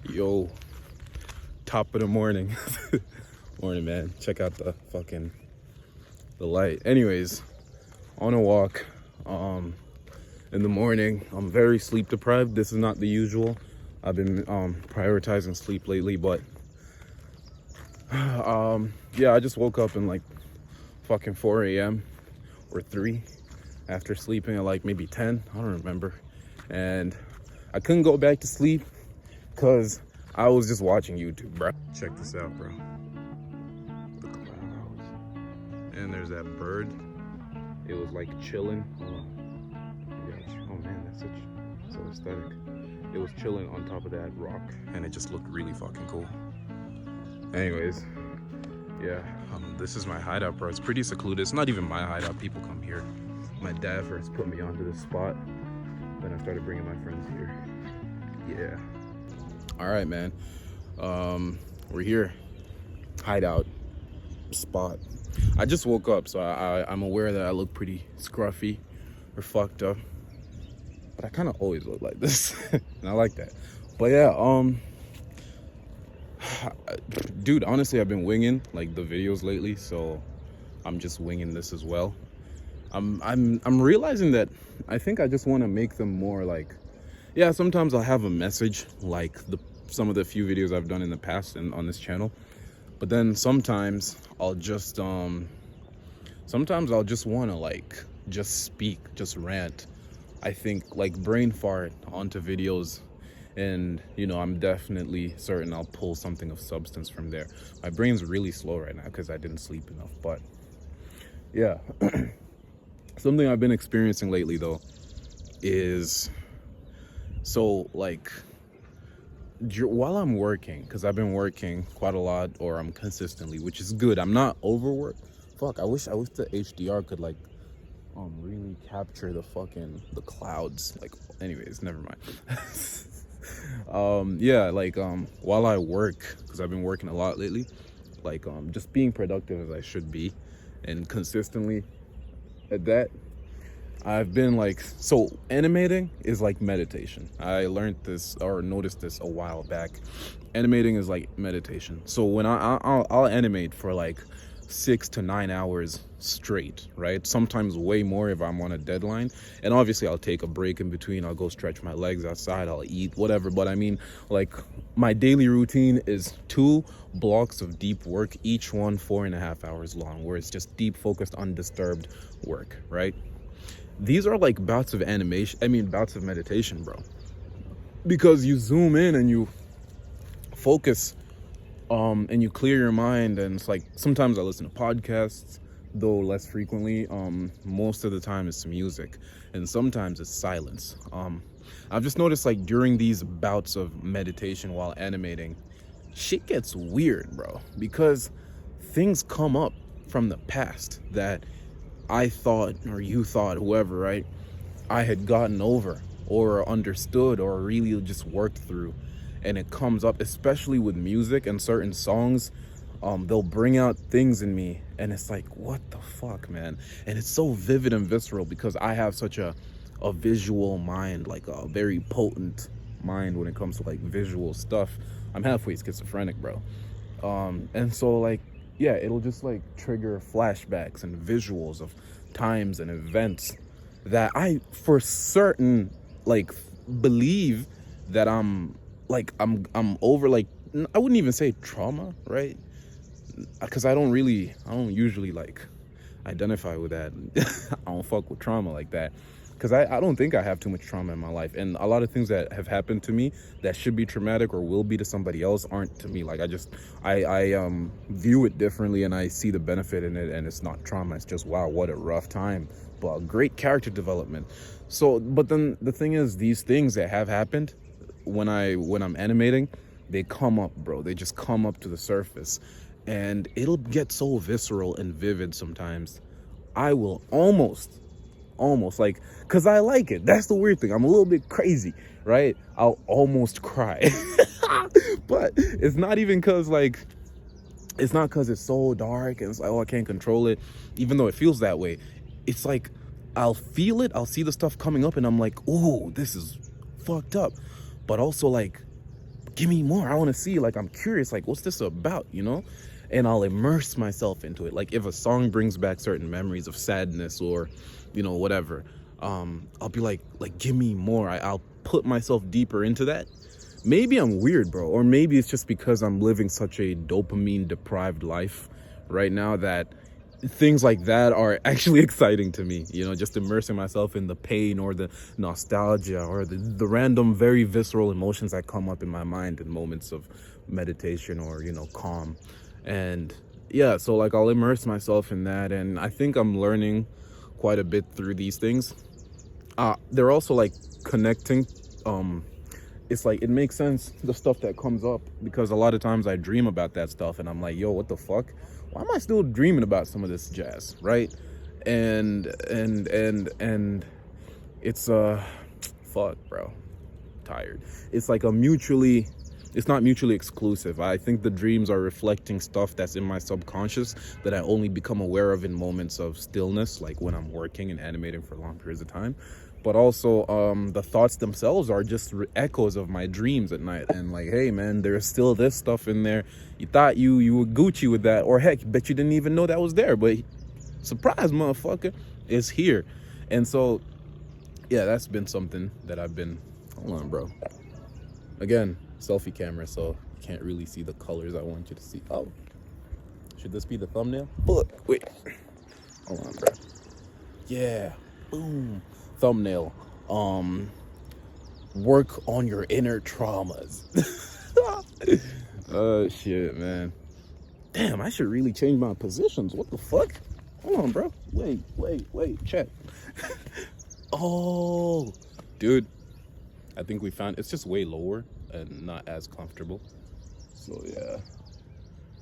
Yo, top of the morning. Morning, man. Check out the light. Anyways, on a walk in the morning. I'm very sleep deprived. This is not the usual. I've been prioritizing sleep lately, but yeah, I just woke up in like 4 a.m. or 3 after sleeping at like maybe 10. I don't remember. And I couldn't go back to sleep because I was just watching YouTube, bro. Check this out, bro. The clouds. And there's that bird. It was like chilling. Oh man, that's so aesthetic. It was chilling on top of that rock and it just looked really fucking cool. Anyways, yeah, this is my hideout, bro. It's pretty secluded. It's not even my hideout. People come here. My dad first put me onto this spot. Then I started bringing my friends here. Yeah. All right, man. We're here. Hideout spot. I just woke up, so I'm aware that I look pretty scruffy or fucked up. But I kind of always look like this. And I like that. But yeah, dude, honestly, I've been winging like the videos lately, so I'm just winging this as well. I'm realizing that I think I just want to make them more like, yeah, sometimes I'll have a message like some of the few videos I've done in the past and on this channel, but then sometimes I'll just want to like just speak, just rant. I think like brain fart onto videos, and you know, I'm definitely certain I'll pull something of substance from there. My brain's really slow right now because I didn't sleep enough, but yeah. Something I've been experiencing lately though is, so like while I'm working, because I've been working quite a lot, or I'm consistently, which is good. I'm not overworked. Fuck, I wish the HDR could like really capture the clouds. Like, anyways, never mind. Yeah, like while I work, because I've been working a lot lately, like just being productive as I should be and consistently at that, I've been like, so animating is like meditation. I learned this or noticed this a while back. Animating is like meditation. So when I'll animate for like 6 to 9 hours straight, right? Sometimes way more if I'm on a deadline. And obviously I'll take a break in between. I'll go stretch my legs outside. I'll eat, whatever. But I mean, like, my daily routine is 2 blocks of deep work, each one 4.5 hours long, where it's just deep, focused, undisturbed work, right? These are like bouts of bouts of meditation, bro. Because you zoom in and you focus, and you clear your mind. And it's like, sometimes I listen to podcasts, though less frequently. Most of the time it's music, and sometimes it's silence. I've just noticed, like, during these bouts of meditation while animating, shit gets weird, bro, because things come up from the past that I thought, or you thought, whoever, right, I had gotten over or understood or really just worked through. And it comes up, especially with music and certain songs. They'll bring out things in me, and it's like, what the fuck, man? And it's so vivid and visceral because I have such a visual mind, like a very potent mind when it comes to like visual stuff. I'm halfway schizophrenic, bro. And so, like, yeah, it'll just like trigger flashbacks and visuals of times and events that I for certain like believe that I'm over. Like, I wouldn't even say trauma, right? Because I don't usually like identify with that. I don't fuck with trauma like that, because I don't think I have too much trauma in my life, and a lot of things that have happened to me that should be traumatic or will be to somebody else aren't to me. Like, I view it differently, and I see the benefit in it, and it's not trauma. It's just, wow, what a rough time, but great character development. So, but then the thing is, these things that have happened when I'm animating, they come up, bro. They just come up to the surface, and it'll get so visceral and vivid sometimes. I will almost like, because I like it. That's the weird thing. I'm a little bit crazy, right? I'll almost cry. But it's not even because like, it's not because it's so dark and it's like, oh, I can't control it, even though it feels that way. It's like, I'll feel it, I'll see the stuff coming up, and I'm like, oh, this is fucked up. But also, like, give me more. I want to see, like, I'm curious, like, what's this about, you know? And I'll immerse myself into it. Like, if a song brings back certain memories of sadness or, you know, whatever, I'll be like, give me more. I'll put myself deeper into that. Maybe I'm weird, bro, or maybe it's just because I'm living such a dopamine deprived life right now that things like that are actually exciting to me, you know, just immersing myself in the pain or the nostalgia or the random, very visceral emotions that come up in my mind in moments of meditation or, you know, calm. And yeah, so like I'll immerse myself in that, and I think I'm learning quite a bit through these things. They're also like connecting. It's like, it makes sense, the stuff that comes up, because a lot of times I dream about that stuff and I'm like, yo, what the fuck? Why am I still dreaming about some of this jazz, right? And it's fuck, bro. Tired. It's like it's not mutually exclusive. I think the dreams are reflecting stuff that's in my subconscious that I only become aware of in moments of stillness, like when I'm working and animating for long periods of time. But also the thoughts themselves are just echoes of my dreams at night. And like, hey man, there's still this stuff in there. You thought you were Gucci with that, or heck, bet you didn't even know that was there, but surprise, motherfucker, it's here. And so yeah, that's been something that I've been, hold on, bro, again, selfie camera, so you can't really see the colors I want you to see. Oh, should this be the thumbnail? Look, wait, hold on, bro. Yeah, boom. Thumbnail. Work on your inner traumas. Oh shit, man. Damn, I should really change my positions. What the fuck? Hold on, bro. Wait, check. Oh, dude, I think we found it's just way lower and not as comfortable. So yeah,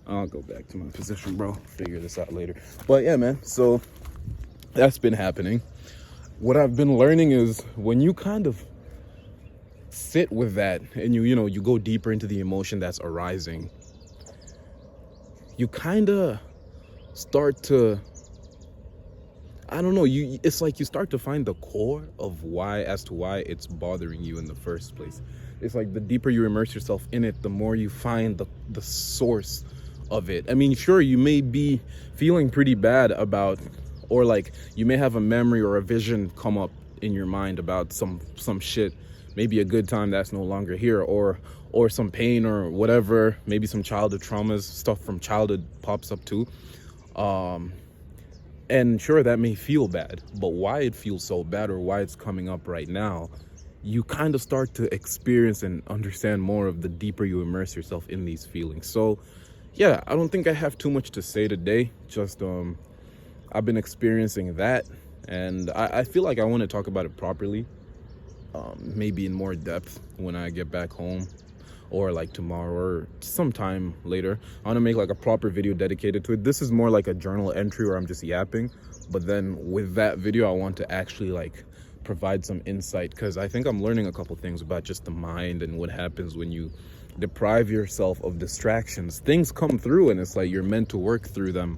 I'll go back to my position, bro. Figure this out later. But yeah, man, so that's been happening. What I've been learning is when you kind of sit with that and you go deeper into the emotion that's arising, you kind of start to, I don't know, it's like you start to find the core of why it's bothering you in the first place. It's like the deeper you immerse yourself in it, the more you find the source of it. I mean, sure, you may be feeling pretty bad about, or like you may have a memory or a vision come up in your mind about some shit, maybe a good time that's no longer here, or some pain or whatever, maybe some childhood traumas, stuff from childhood pops up too. And sure, that may feel bad, but why it feels so bad or why it's coming up right now, you kind of start to experience and understand more of the deeper you immerse yourself in these feelings. So yeah, I don't think I have too much to say today. Just I've been experiencing that, and I feel like I want to talk about it properly, maybe in more depth when I get back home, or like tomorrow or sometime later. I want to make like a proper video dedicated to it. This is more like a journal entry where I'm just yapping, but then with that video I want to actually like provide some insight, because I think I'm learning a couple things about just the mind and what happens when you deprive yourself of distractions. Things come through and it's like you're meant to work through them.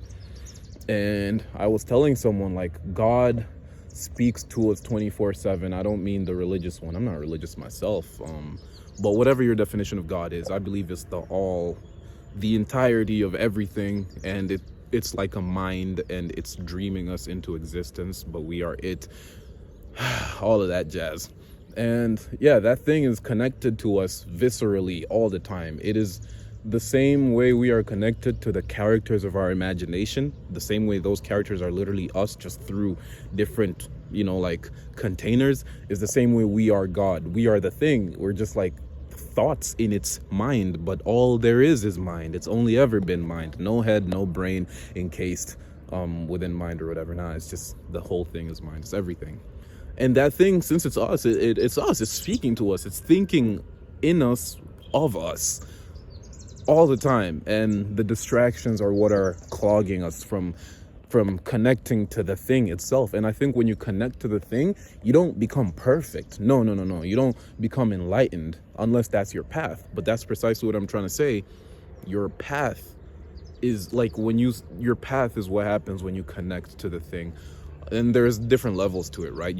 And I was telling someone, like, God speaks to us 24/7. I don't mean the religious one. I'm not religious myself. But whatever your definition of God is, I believe it's the entirety of everything. And it's like a mind, and it's dreaming us into existence, but we are it. All of that jazz. And yeah, that thing is connected to us viscerally all the time. It is the same way we are connected to the characters of our imagination, the same way those characters are literally us, just through different, like containers, is the same way we are God. We are the thing. We're just like thoughts in its mind, but all there is mind. It's only ever been mind. No head, no brain encased within mind or whatever. Nah, it's just the whole thing is mind. It's everything. And that thing, since it's us, it's us. It's speaking to us. It's thinking in us, of us, all the time. And the distractions are what are clogging us from connecting to the thing itself. And I think when you connect to the thing, you don't become perfect. No. You don't become enlightened unless that's your path. But that's precisely what I'm trying to say. Your path is like your path is what happens when you connect to the thing. and there's different levels to it, right?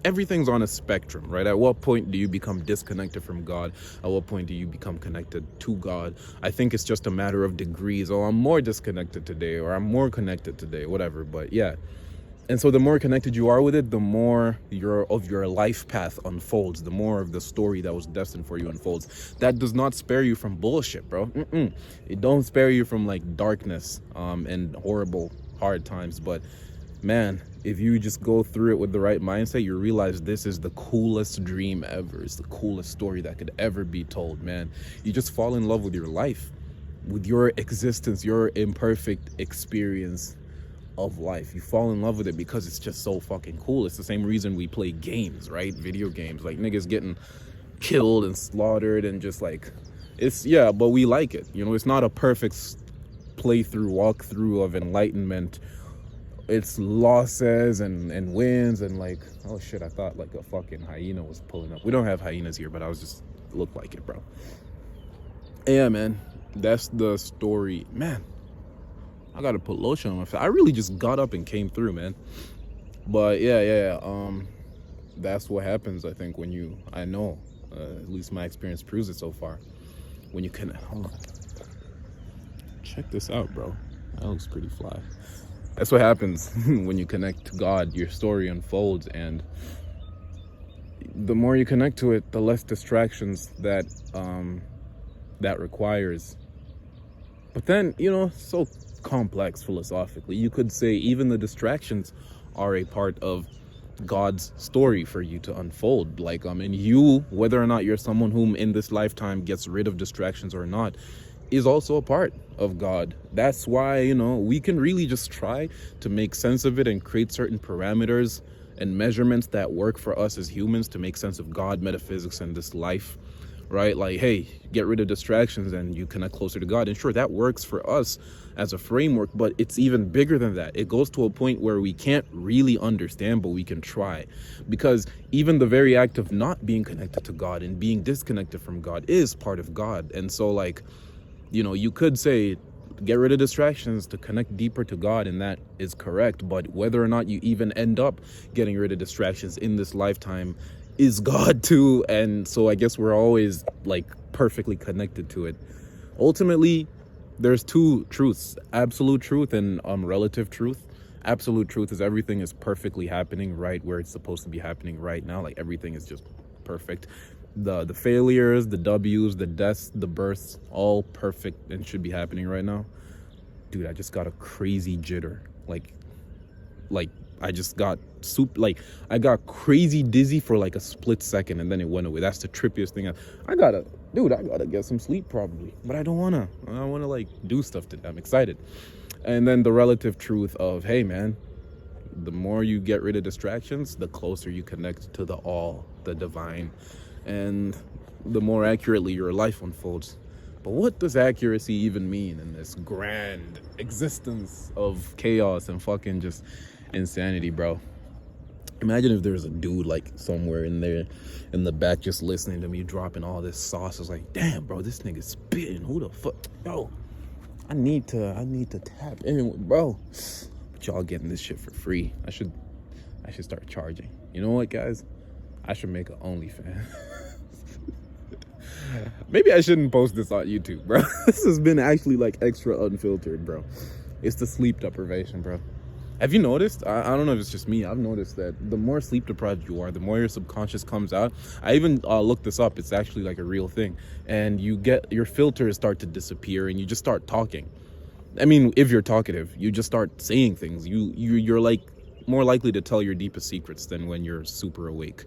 Everything's on a spectrum, right? At what point do you become disconnected from God? At what point do you become connected to God? I think it's just a matter of degrees. Oh, I'm more disconnected today, or I'm more connected today, whatever. But yeah. And so the more connected you are with it, the more your life path unfolds, the more of the story that was destined for you unfolds. That does not spare you from bullshit, bro. It don't spare you from like darkness and horrible, hard times. But man, if you just go through it with the right mindset, you realize this is the coolest dream ever. It's the coolest story that could ever be told, man. You just fall in love with your life, with your existence, your imperfect experience of life. You fall in love with it because it's just so fucking cool. It's the same reason we play games, right? Video games, like niggas getting killed and slaughtered and just like, but we like it. It's not a perfect walkthrough of enlightenment. It's losses and wins and like, oh shit, I thought like a fucking hyena was pulling up. We don't have hyenas here, but looked like it, bro. Yeah, man, that's the story, man. I gotta put lotion on my face. I really just got up and came through, man. But yeah. That's what happens, I think, I know, at least my experience proves it so far. When you connect, hold on. Check this out, bro. That looks pretty fly. That's what happens when you connect to God. Your story unfolds, and the more you connect to it, the less distractions that requires. But then, so complex philosophically, you could say even the distractions are a part of God's story for you to unfold. Like and you, whether or not you're someone whom in this lifetime gets rid of distractions or not, is also a part of God. That's why we can really just try to make sense of it and create certain parameters and measurements that work for us as humans to make sense of God, metaphysics, and this life, right? Like, hey, get rid of distractions and you connect closer to God. And sure, that works for us as a framework, but it's even bigger than that. It goes to a point where we can't really understand, but we can try. Because even the very act of not being connected to God and being disconnected from God is part of God. And so like, you could say, get rid of distractions to connect deeper to God, and that is correct. But whether or not you even end up getting rid of distractions in this lifetime is God too. And so I guess we're always like perfectly connected to it. Ultimately, there's two truths: absolute truth and relative truth. Absolute truth is everything is perfectly happening right where it's supposed to be happening right now. Like everything is just perfect. The failures, the W's, the deaths, the births, all perfect and should be happening right now. Dude, I just got a crazy jitter. Like I just got I got crazy dizzy for like a split second and then it went away. That's the trippiest thing. I gotta get some sleep probably, but I wanna like do stuff today. I'm excited. And then the relative truth of, hey man, the more you get rid of distractions, the closer you connect to the all, the divine, and the more accurately your life unfolds. But what does accuracy even mean in this grand existence of chaos and fucking just insanity, bro? Imagine if there's a dude like somewhere in there in the back just listening to me dropping all this sauce. It's like, damn, bro, this nigga's spitting. Who the fuck? Yo, I need to tap in, bro. But y'all getting this shit for free. I should start charging. You know what, guys? I should make an OnlyFans. Maybe I shouldn't post this on YouTube, bro. This has been actually like extra unfiltered, bro. It's the sleep deprivation, bro. Have you noticed? I don't know if it's just me. I've noticed that the more sleep deprived you are, the more your subconscious comes out. I even looked this up. It's actually like a real thing. And your filters start to disappear and you just start talking. I mean, if you're talkative, you just start saying things. You're like more likely to tell your deepest secrets than when you're super awake.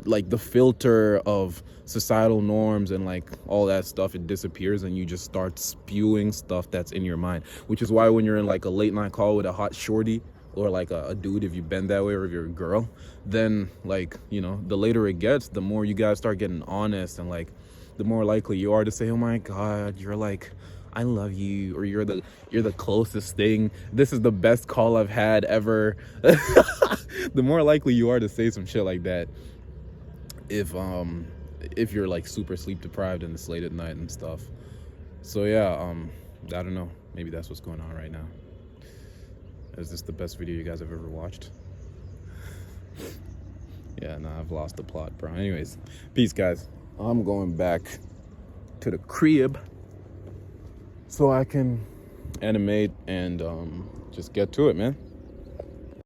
Like the filter of societal norms and like all that stuff, it disappears and you just start spewing stuff that's in your mind, which is why when you're in like a late night call with a hot shorty or like a dude, if you've been that way, or if you're a girl, then like, the later it gets, the more you guys start getting honest and like the more likely you are to say, oh my God, you're like, I love you, or you're the closest thing. This is the best call I've had ever. The more likely you are to say some shit like that if you're like super sleep deprived and it's late at night and stuff. So yeah, I don't know. Maybe that's what's going on right now. Is this the best video you guys have ever watched? Yeah, nah, I've lost the plot, bro. Anyways, peace, guys. I'm going back to the crib so I can animate and just get to it, man.